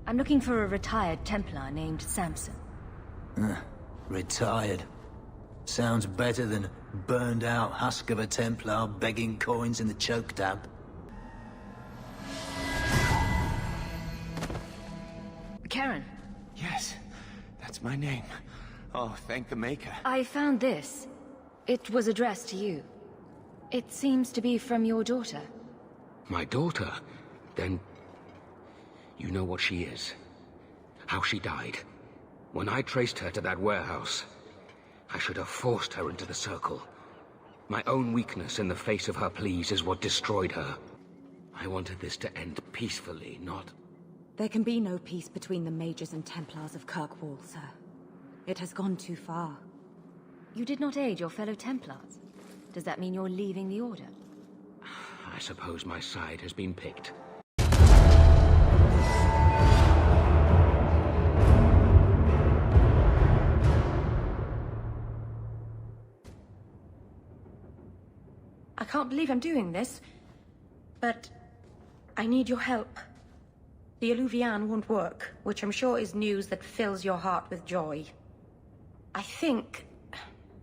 I'm looking for a retired Templar named Samson. Retired. Sounds better than burned out husk of a Templar begging coins in the choke damp. Karen. Yes, that's my name. Oh, thank the Maker. I found this. It was addressed to you. It seems to be from your daughter. My daughter? Then... you know what she is. How she died. When I traced her to that warehouse, I should have forced her into the circle. My own weakness in the face of her pleas is what destroyed her. I wanted this to end peacefully, not... There can be no peace between the Mages and Templars of Kirkwall, sir. It has gone too far. You did not aid your fellow Templars. Does that mean you're leaving the Order? I suppose my side has been picked. I can't believe I'm doing this, but I need your help. The Alluvian won't work, which I'm sure is news that fills your heart with joy. I think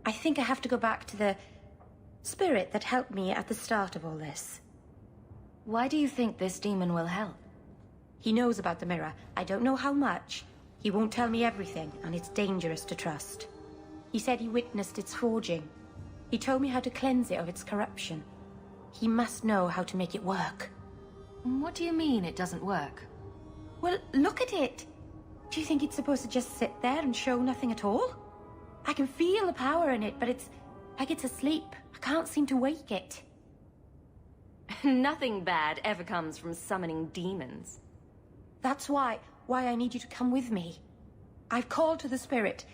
I have to go back to the spirit that helped me at the start of all this. Why do you think this demon will help? He knows about the mirror. I don't know how much. He won't tell me everything, and it's dangerous to trust. He said he witnessed its forging. He told me how to cleanse it of its corruption. He must know how to make it work. What do you mean it doesn't work? Well, look at it. Do you think it's supposed to just sit there and show nothing at all? I can feel the power in it, but it's like it's asleep. I can't seem to wake it. Nothing bad ever comes from summoning demons. That's why I need you to come with me. I've called to the spirit,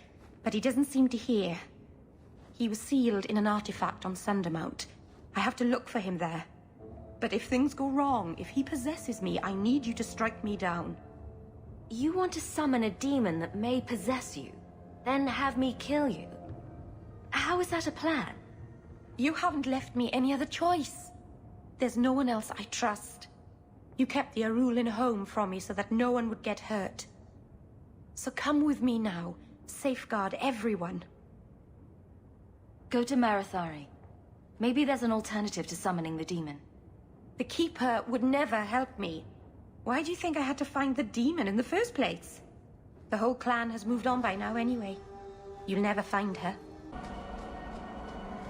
but he doesn't seem to hear. He was sealed in an artifact on Sundermount. I have to look for him there. But if things go wrong, if he possesses me, I need you to strike me down. You want to summon a demon that may possess you, then have me kill you? How is that a plan? You haven't left me any other choice. There's no one else I trust. You kept the Arulin home from me so that no one would get hurt. So come with me now. Safeguard everyone. Go to Marathari. Maybe there's an alternative to summoning the demon. The Keeper would never help me. Why do you think I had to find the demon in the first place? The whole clan has moved on by now anyway. You'll never find her.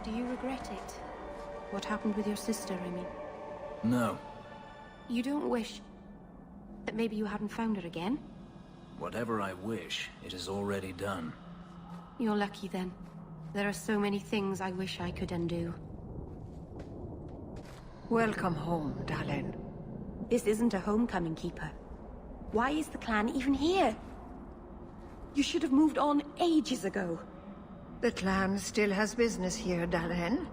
Do you regret it? What happened with your sister, I mean? No. You don't wish that maybe you hadn't found her again? Whatever I wish, it is already done. You're lucky then. There are so many things I wish I could undo. Welcome home, Dalen. This isn't a homecoming, Keeper. Why is the clan even here? You should have moved on ages ago. The clan still has business here, Dalen.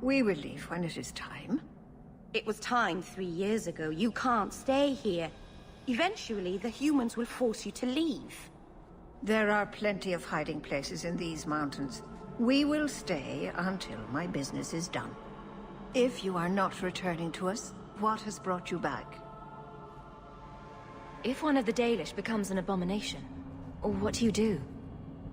We will leave when it is time. It was time 3 years ago. You can't stay here. Eventually, the humans will force you to leave. There are plenty of hiding places in these mountains. We will stay until my business is done. If you are not returning to us, what has brought you back? If one of the Dalish becomes an abomination, what do you do?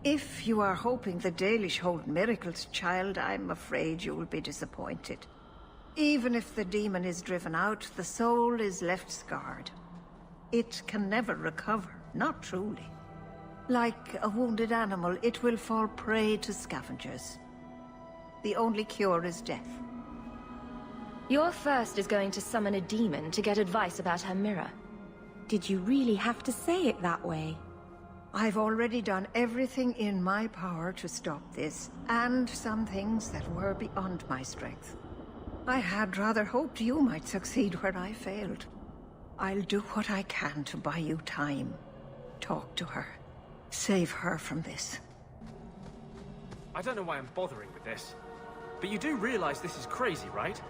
If you are hoping the Dalish hold miracles, child, I'm afraid you will be disappointed. Even if the demon is driven out, the soul is left scarred. It can never recover, not truly. Like a wounded animal, it will fall prey to scavengers. The only cure is death. Your first is going to summon a demon to get advice about her mirror. Did you really have to say it that way? I've already done everything in my power to stop this, and some things that were beyond my strength. I had rather hoped you might succeed where I failed. I'll do what I can to buy you time. Talk to her. Save her from this. I don't know why I'm bothering with this, but you do realize this is crazy, right?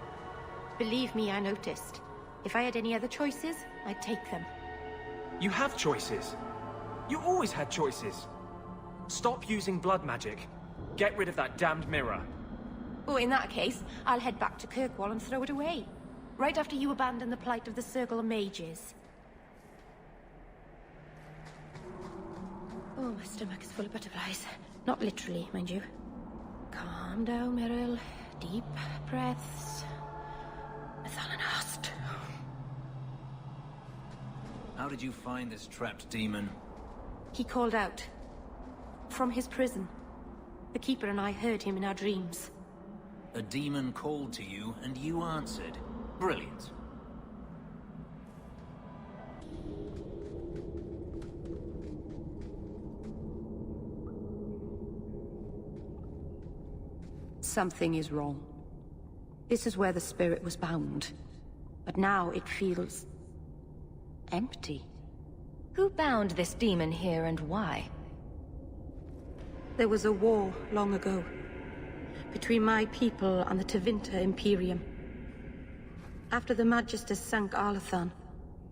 Believe me, I noticed. If I had any other choices, I'd take them. You have choices. You always had choices. Stop using blood magic. Get rid of that damned mirror. Oh, in that case, I'll head back to Kirkwall and throw it away. Right after you abandon the plight of the Circle of Mages. my stomach is full of butterflies. Not literally, mind you. Calm down, Meryl. Deep breaths. Methalanast. How did you find this trapped demon? He called out. From his prison. The Keeper and I heard him in our dreams. A demon called to you, and you answered. Brilliant. Something is wrong. This is where the spirit was bound. But now it feels... empty. Who bound this demon here and why? There was a war long ago. Between my people and the Tevinter Imperium. After the Magisters sank Arlathan,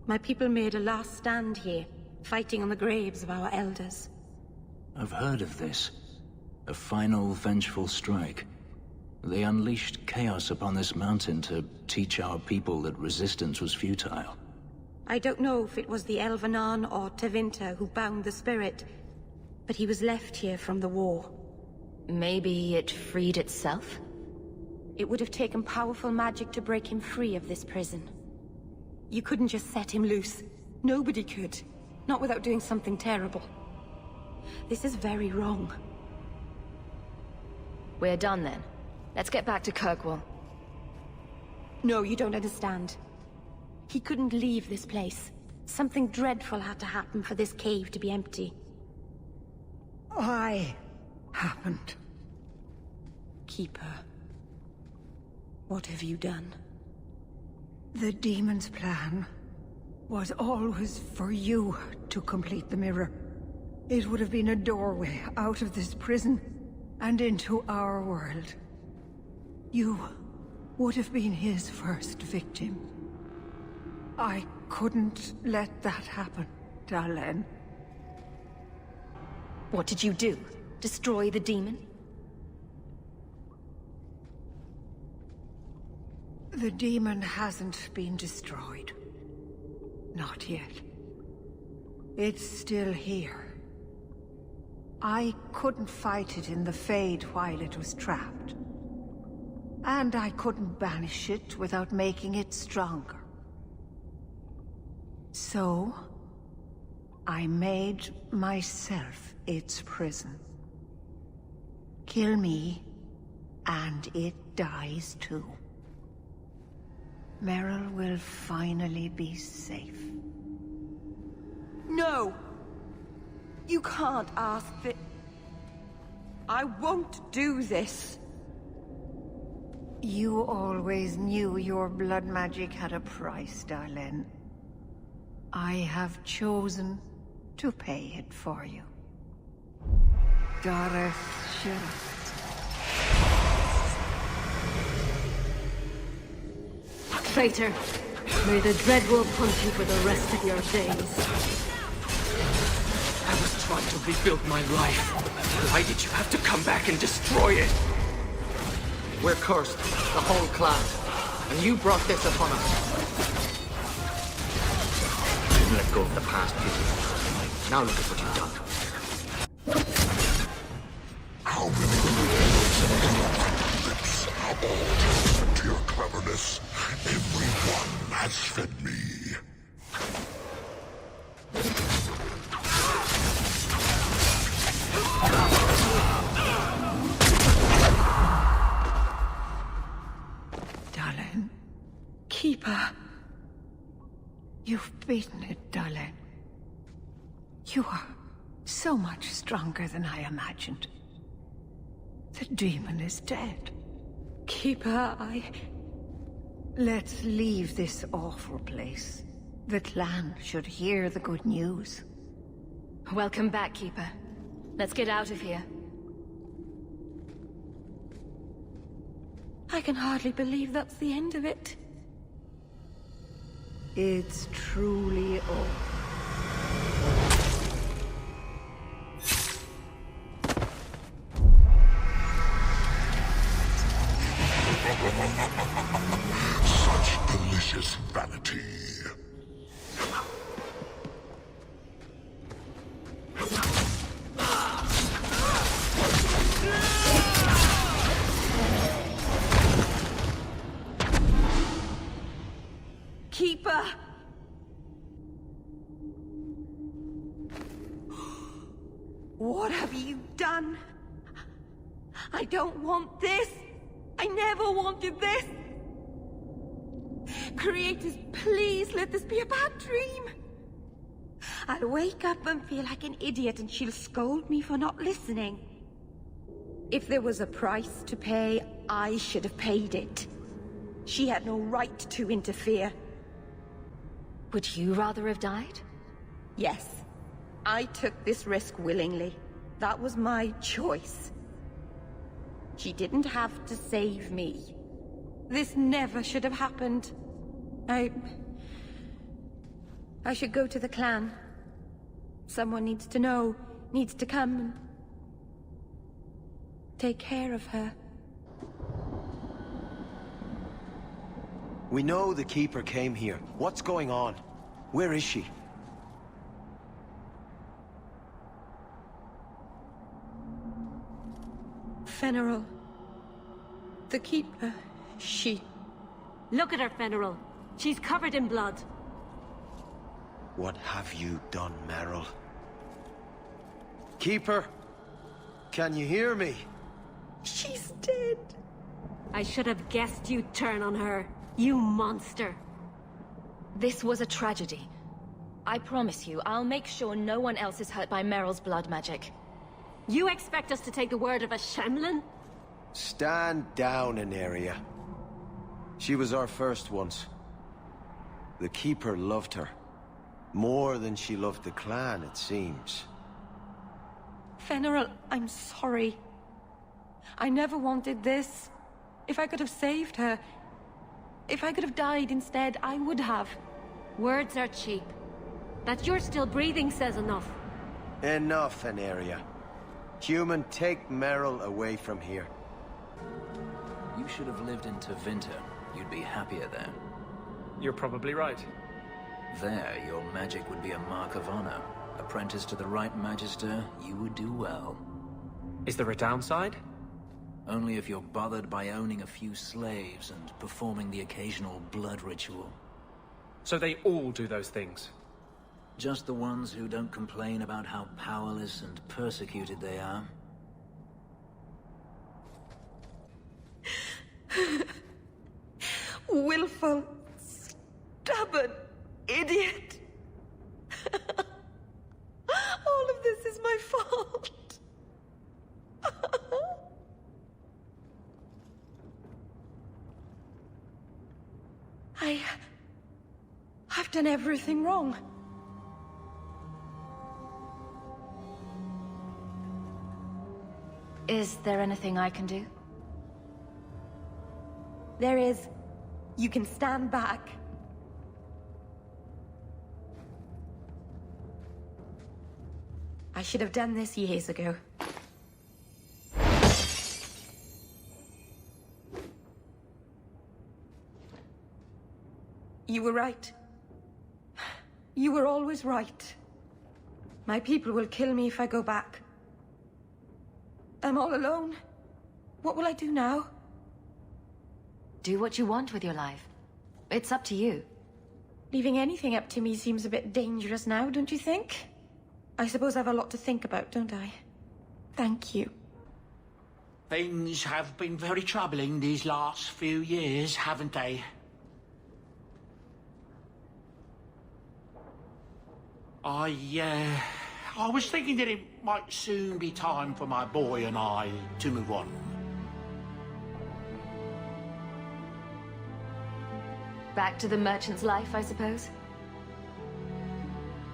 my people made a last stand here, fighting on the graves of our elders. I've heard of this. A final vengeful strike. They unleashed chaos upon this mountain to teach our people that resistance was futile. I don't know if it was the Elvenan or Tevinter who bound the spirit, but he was left here from the war. Maybe it freed itself? It would have taken powerful magic to break him free of this prison. You couldn't just set him loose. Nobody could. Not without doing something terrible. This is very wrong. We're done then. Let's get back to Kirkwall. No, you don't understand. He couldn't leave this place. Something dreadful had to happen for this cave to be empty. Why happened? Keeper. What have you done? The demon's plan was always for you to complete the mirror. It would have been a doorway out of this prison and into our world. You would have been his first victim. I couldn't let that happen, Dalen. What did you do? Destroy the demon? The demon hasn't been destroyed. Not yet. It's still here. I couldn't fight it in the Fade while it was trapped. And I couldn't banish it without making it stronger. So, I made myself its prison. Kill me, and it dies too. Meryl will finally be safe. No! You can't ask that. I won't do this. You always knew your blood magic had a price, Darlene. I have chosen to pay it for you. Dareth Sheriff. Traitor, may the Dreadwolf hunt you for the rest of your days. I was trying to rebuild my life. Why did you have to come back and destroy it? We're cursed, the whole clan. And you brought this upon us. Didn't let go of the past, did you? Now look at what you've done. How many lips are all testament to your cleverness? Everyone has fed me. Darlene. Keeper. You've beaten it, Darlene. You are so much stronger than I imagined. The demon is dead. Keeper, Let's leave this awful place. The clan should hear the good news. Welcome back, Keeper. Let's get out of here. I can hardly believe that's the end of it. It's truly over. Such delicious vanity. What have you done? I don't want this. I never wanted this. Creators, please let this be a bad dream. I'll wake up and feel like an idiot and she'll scold me for not listening. If there was a price to pay, I should have paid it. She had no right to interfere. Would you rather have died? Yes. I took this risk willingly. That was my choice. She didn't have to save me. This never should have happened. I should go to the clan. Someone needs to know, needs to come and take care of her. We know the Keeper came here. What's going on? Where is she? Fenneral. The Keeper, she... Look at her, Fenneral. She's covered in blood. What have you done, Meryl? Keeper? Can you hear me? She's dead. I should have guessed you'd turn on her. You monster. This was a tragedy. I promise you, I'll make sure no one else is hurt by Meryl's blood magic. You expect us to take the word of a Shemlin? Stand down, Aneria. She was our first once. The Keeper loved her. More than she loved the clan, it seems. Fenneral, I'm sorry. I never wanted this. If I could have saved her, if I could have died instead, I would have. Words are cheap. That you're still breathing says enough. Enough, Aneria. Human, take Meryl away from here. You should have lived in Tevinter. You'd be happier there. You're probably right. There, your magic would be a mark of honor. Apprentice to the right magister, you would do well. Is there a downside? Only if you're bothered by owning a few slaves and performing the occasional blood ritual. So they all do those things? Just the ones who don't complain about how powerless and persecuted they are. Willful, stubborn idiot. All of this is my fault. I've done everything wrong. Is there anything I can do? There is. You can stand back. I should have done this years ago. You were right. You were always right. My people will kill me if I go back. I'm all alone. What will I do now? Do what you want with your life. It's up to you. Leaving anything up to me seems a bit dangerous now, don't you think? I suppose I have a lot to think about, don't I? Thank you. Things have been very troubling these last few years, haven't they? I was thinking that it might soon be time for my boy and I to move on. Back to the merchant's life, I suppose?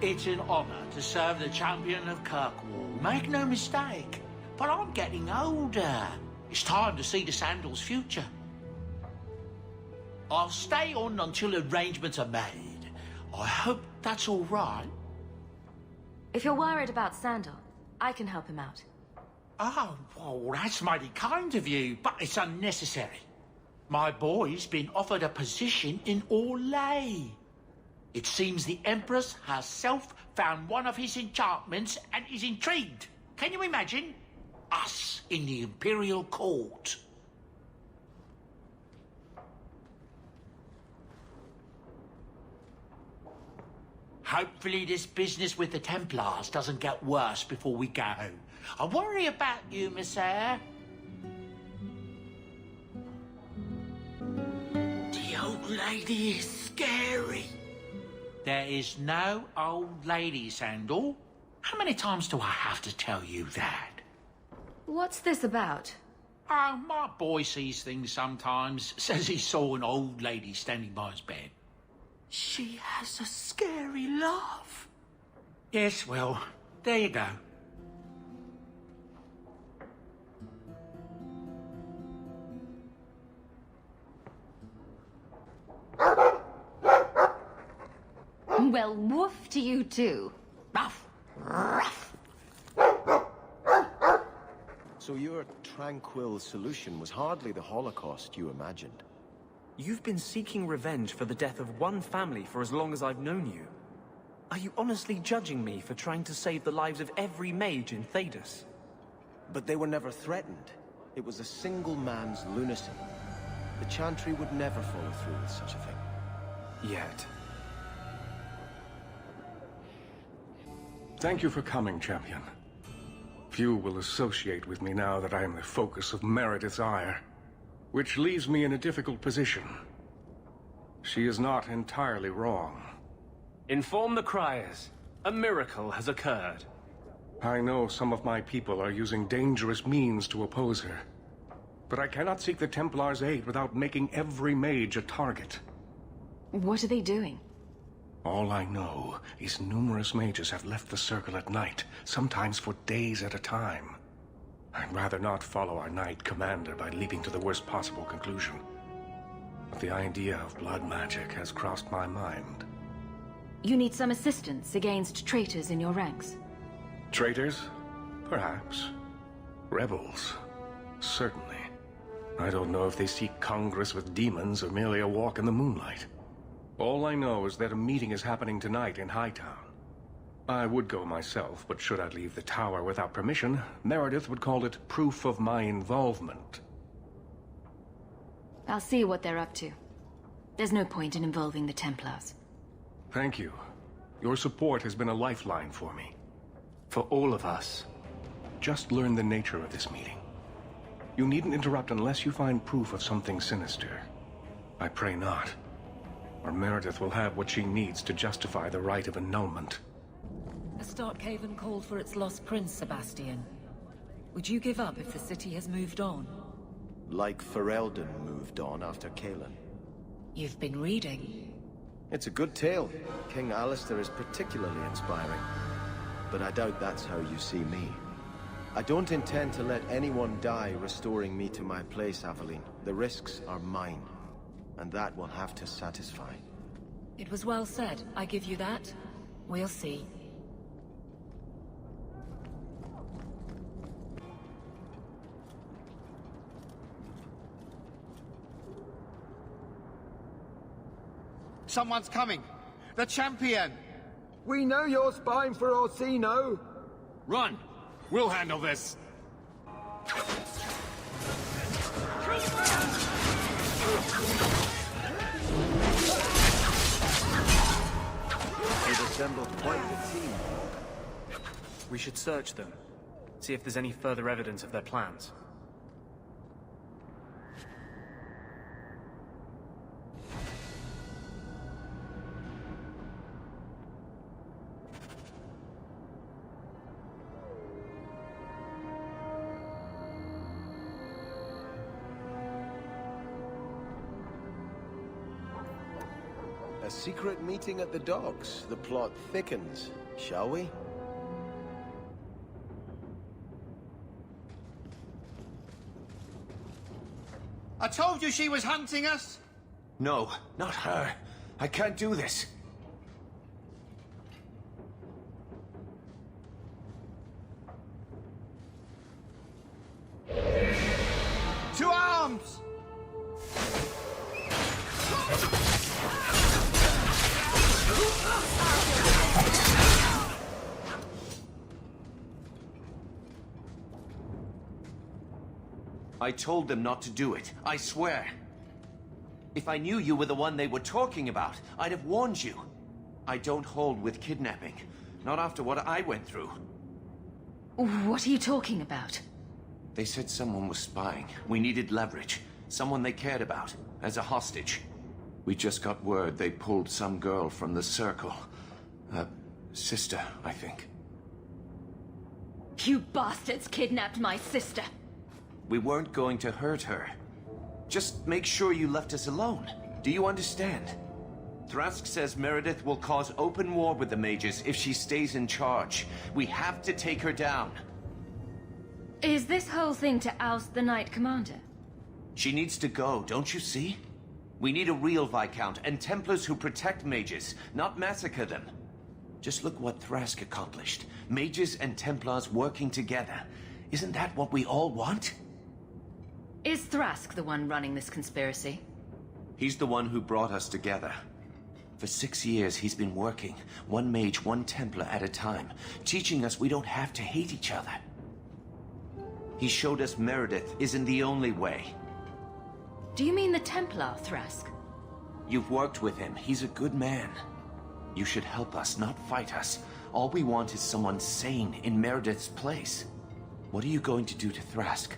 It's an honor to serve the champion of Kirkwall, make no mistake. But I'm getting older. It's time to see the Sandal's future. I'll stay on until arrangements are made. I hope that's all right. If you're worried about Sandal, I can help him out. Oh, well, that's mighty kind of you, but it's unnecessary. My boy's been offered a position in Orlais. It seems the Empress herself found one of his enchantments and is intrigued. Can you imagine? Us in the Imperial Court. Hopefully this business with the Templars doesn't get worse before we go. I worry about you, Miss Eyre. The old lady is scary. There is no old lady, Sandal. How many times do I have to tell you that? What's this about? Oh, my boy sees things sometimes. Says he saw an old lady standing by his bed. She has a scary laugh. Yes, well, there you go. Well, woof to you too. Ruff, ruff. So your tranquil solution was hardly the Holocaust you imagined. You've been seeking revenge for the death of one family for as long as I've known you. Are you honestly judging me for trying to save the lives of every mage in Thedas? But they were never threatened. It was a single man's lunacy. The Chantry would never follow through with such a thing. Yet. Thank you for coming, champion. Few will associate with me now that I am the focus of Meredith's ire, which leaves me in a difficult position. She is not entirely wrong. Inform the criers. A miracle has occurred. I know some of my people are using dangerous means to oppose her, but I cannot seek the Templars' aid without making every mage a target. What are they doing? All I know is numerous mages have left the Circle at night, sometimes for days at a time. I'd rather not follow our Knight Commander by leaping to the worst possible conclusion. But the idea of blood magic has crossed my mind. You need some assistance against traitors in your ranks. Traitors? Perhaps. Rebels? Certainly. I don't know if they seek congress with demons or merely a walk in the moonlight. All I know is that a meeting is happening tonight in Hightown. I would go myself, but should I leave the tower without permission, Meredith would call it proof of my involvement. I'll see what they're up to. There's no point in involving the Templars. Thank you. Your support has been a lifeline for me. For all of us. Just learn the nature of this meeting. You needn't interrupt unless you find proof of something sinister. I pray not. Or Meredith will have what she needs to justify the rite of annulment. A Starkhaven called for its lost prince, Sebastian. Would you give up if the city has moved on? Like Ferelden moved on after Caelan. You've been reading. It's a good tale. King Alistair is particularly inspiring. But I doubt that's how you see me. I don't intend to let anyone die restoring me to my place, Aveline. The risks are mine. And that will have to satisfy. It was well said. I give you that. We'll see. Someone's coming! The champion! We know you're spying for Orsino! Run! We'll handle this! They've assembled quite the team. We should search them. See if there's any further evidence of their plans. A secret meeting at the docks. The plot thickens, shall we? I told you she was hunting us! No, not her. I can't do this. To arms! I told them not to do it, I swear. If I knew you were the one they were talking about, I'd have warned you. I don't hold with kidnapping. Not after what I went through. What are you talking about? They said someone was spying. We needed leverage. Someone they cared about. As a hostage. We just got word they pulled some girl from the circle. Sister, I think. You bastards kidnapped my sister. We weren't going to hurt her. Just make sure you left us alone. Do you understand? Thrask says Meredith will cause open war with the mages if she stays in charge. We have to take her down. Is this whole thing to oust the Knight Commander? She needs to go, don't you see? We need a real Viscount and Templars who protect mages, not massacre them. Just look what Thrask accomplished. Mages and Templars working together. Isn't that what we all want? Is Thrask the one running this conspiracy? He's the one who brought us together. For 6 years, he's been working, one mage, one Templar at a time, teaching us we don't have to hate each other. He showed us Meredith isn't the only way. Do you mean the Templar, Thrask? You've worked with him. He's a good man. You should help us, not fight us. All we want is someone sane in Meredith's place. What are you going to do to Thrask?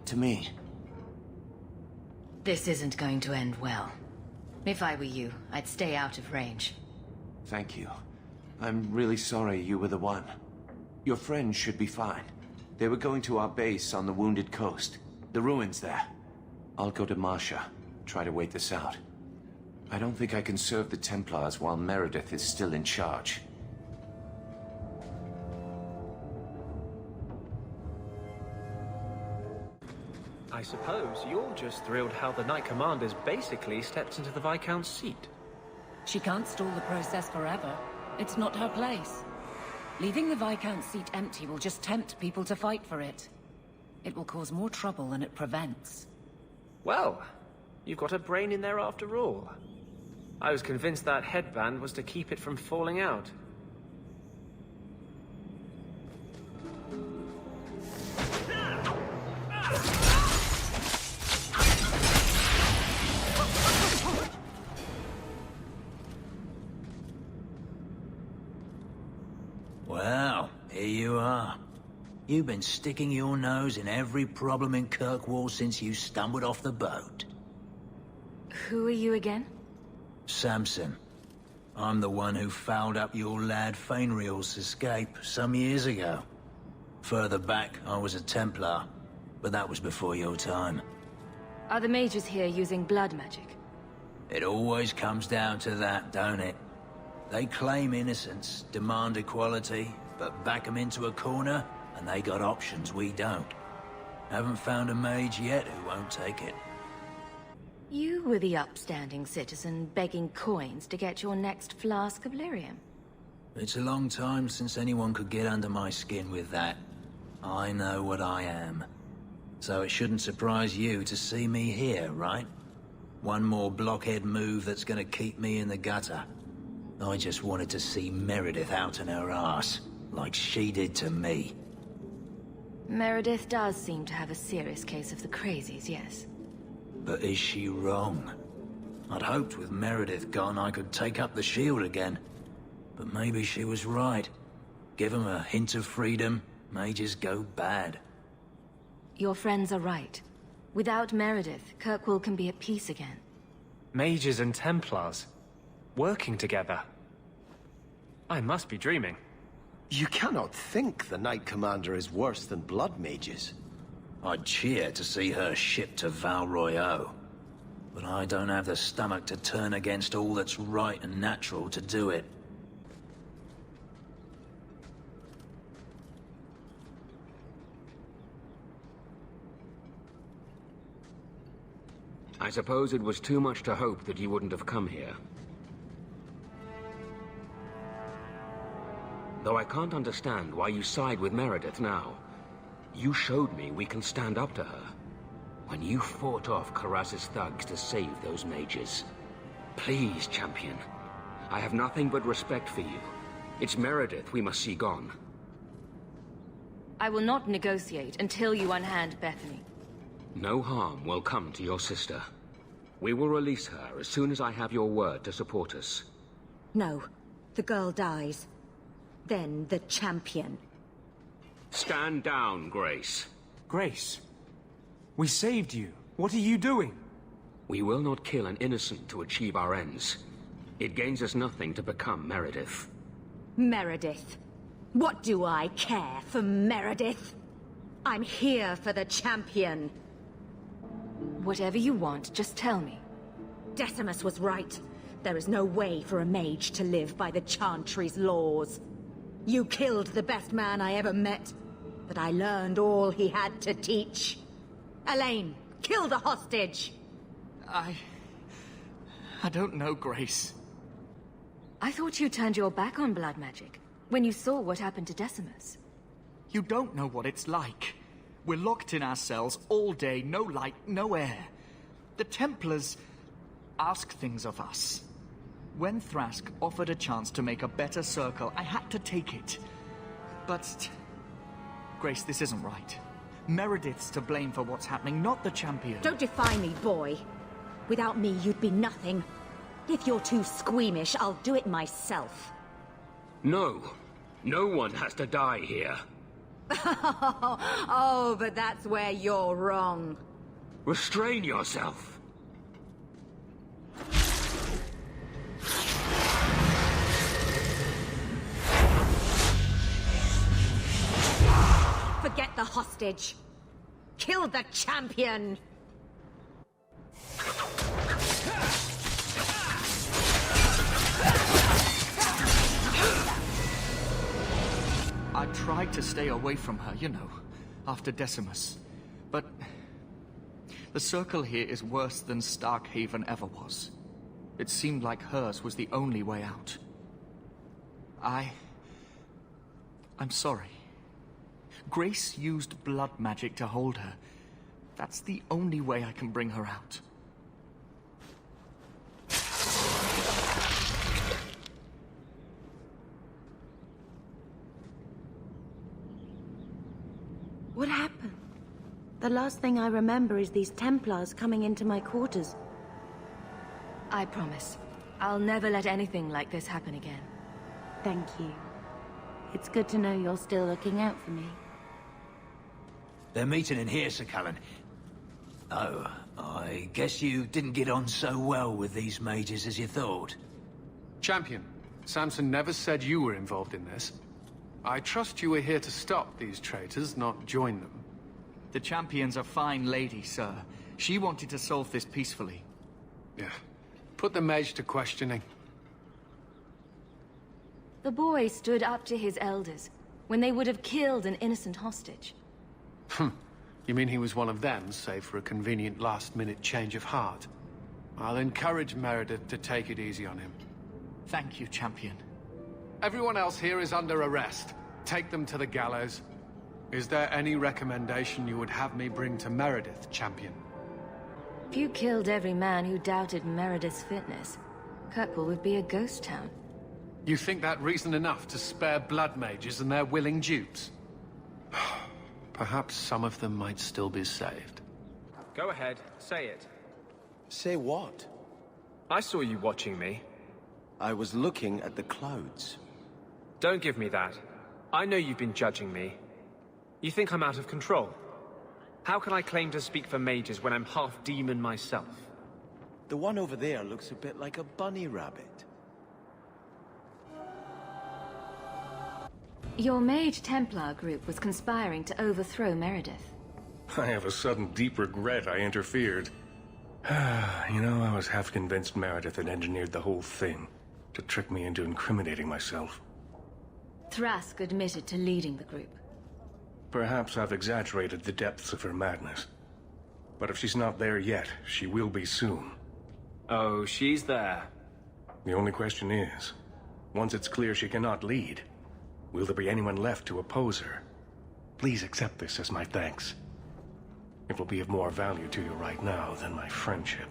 To me? This isn't going to end well. If I were you, I'd stay out of range. Thank you. I'm really sorry you were the one. Your friends should be fine. They were going to our base on the Wounded Coast. The ruins there. I'll go to Marsha. Try to wait this out. I don't think I can serve the Templars while Meredith is still in charge. I suppose you're just thrilled how the Knight Commander's basically stepped into the Viscount's seat. She can't stall the process forever. It's not her place. Leaving the Viscount's seat empty will just tempt people to fight for it. It will cause more trouble than it prevents. Well, you've got a brain in there after all. I was convinced that headband was to keep it from falling out. Well, here you are. You've been sticking your nose in every problem in Kirkwall since you stumbled off the boat. Who are you again? Samson. I'm the one who fouled up your lad Fainriel's escape some years ago. Further back, I was a Templar, but that was before your time. Are the mages here using blood magic? It always comes down to that, don't it? They claim innocence, demand equality, but back them into a corner, and they got options we don't. Haven't found a mage yet who won't take it. You were the upstanding citizen begging coins to get your next flask of lyrium. It's a long time since anyone could get under my skin with that. I know what I am. So it shouldn't surprise you to see me here, right? One more blockhead move that's gonna keep me in the gutter. I just wanted to see Meredith out in her ass, like she did to me. Meredith does seem to have a serious case of the crazies, yes. But is she wrong? I'd hoped with Meredith gone I could take up the shield again. But maybe she was right. Give them a hint of freedom, mages go bad. Your friends are right. Without Meredith, Kirkwall can be at peace again. Mages and Templars. Working together. I must be dreaming. You cannot think the Knight Commander is worse than blood mages. I'd cheer to see her shipped to Val Royeaux. But I don't have the stomach to turn against all that's right and natural to do it. I suppose it was too much to hope that you wouldn't have come here. Though I can't understand why you side with Meredith now. You showed me we can stand up to her. When you fought off Karas's thugs to save those mages. Please, champion. I have nothing but respect for you. It's Meredith we must see gone. I will not negotiate until you unhand Bethany. No harm will come to your sister. We will release her as soon as I have your word to support us. No. The girl dies. Then the champion. Stand down, Grace. Grace, we saved you. What are you doing? We will not kill an innocent to achieve our ends. It gains us nothing to become Meredith. Meredith? What do I care for Meredith? I'm here for the champion. Whatever you want, just tell me. Decimus was right. There is no way for a mage to live by the Chantry's laws. You killed the best man I ever met, but I learned all he had to teach. Elaine, kill the hostage! I don't know, Grace. I thought you turned your back on blood magic when you saw what happened to Decimus. You don't know what it's like. We're locked in our cells all day, no light, no air. The Templars ask things of us. When Thrask offered a chance to make a better circle, I had to take it. But... Grace, this isn't right. Meredith's to blame for what's happening, not the champion. Don't defy me, boy. Without me, you'd be nothing. If you're too squeamish, I'll do it myself. No. No one has to die here. Oh, but that's where you're wrong. Restrain yourself. Forget the hostage. Kill the champion! I tried to stay away from her, you know, after Decimus. But the circle here is worse than Starkhaven ever was. It seemed like hers was the only way out. I'm sorry. Grace used blood magic to hold her. That's the only way I can bring her out. What happened? The last thing I remember is these Templars coming into my quarters. I promise. I'll never let anything like this happen again. Thank you. It's good to know you're still looking out for me. They're meeting in here, Sir Cullen. Oh, I guess you didn't get on so well with these mages as you thought. Champion, Samson never said you were involved in this. I trust you were here to stop these traitors, not join them. The champion's a fine lady, sir. She wanted to solve this peacefully. Yeah. Put the mage to questioning. The boy stood up to his elders when they would have killed an innocent hostage. You mean he was one of them, save for a convenient last-minute change of heart? I'll encourage Meredith to take it easy on him. Thank you, champion. Everyone else here is under arrest. Take them to the gallows. Is there any recommendation you would have me bring to Meredith, champion? If you killed every man who doubted Meredith's fitness, Kirkwall would be a ghost town. You think that reason enough to spare blood mages and their willing dupes? Perhaps some of them might still be saved. Go ahead, say it. Say what? I saw you watching me. I was looking at the clouds. Don't give me that. I know you've been judging me. You think I'm out of control? How can I claim to speak for mages when I'm half demon myself? The one over there looks a bit like a bunny rabbit. Your Mage Templar group was conspiring to overthrow Meredith. I have a sudden deep regret I interfered. You know, I was half convinced Meredith had engineered the whole thing to trick me into incriminating myself. Thrask admitted to leading the group. Perhaps I've exaggerated the depths of her madness. But if she's not there yet, she will be soon. Oh, she's there. The only question is, once it's clear she cannot lead, will there be anyone left to oppose her? Please accept this as my thanks. It will be of more value to you right now than my friendship.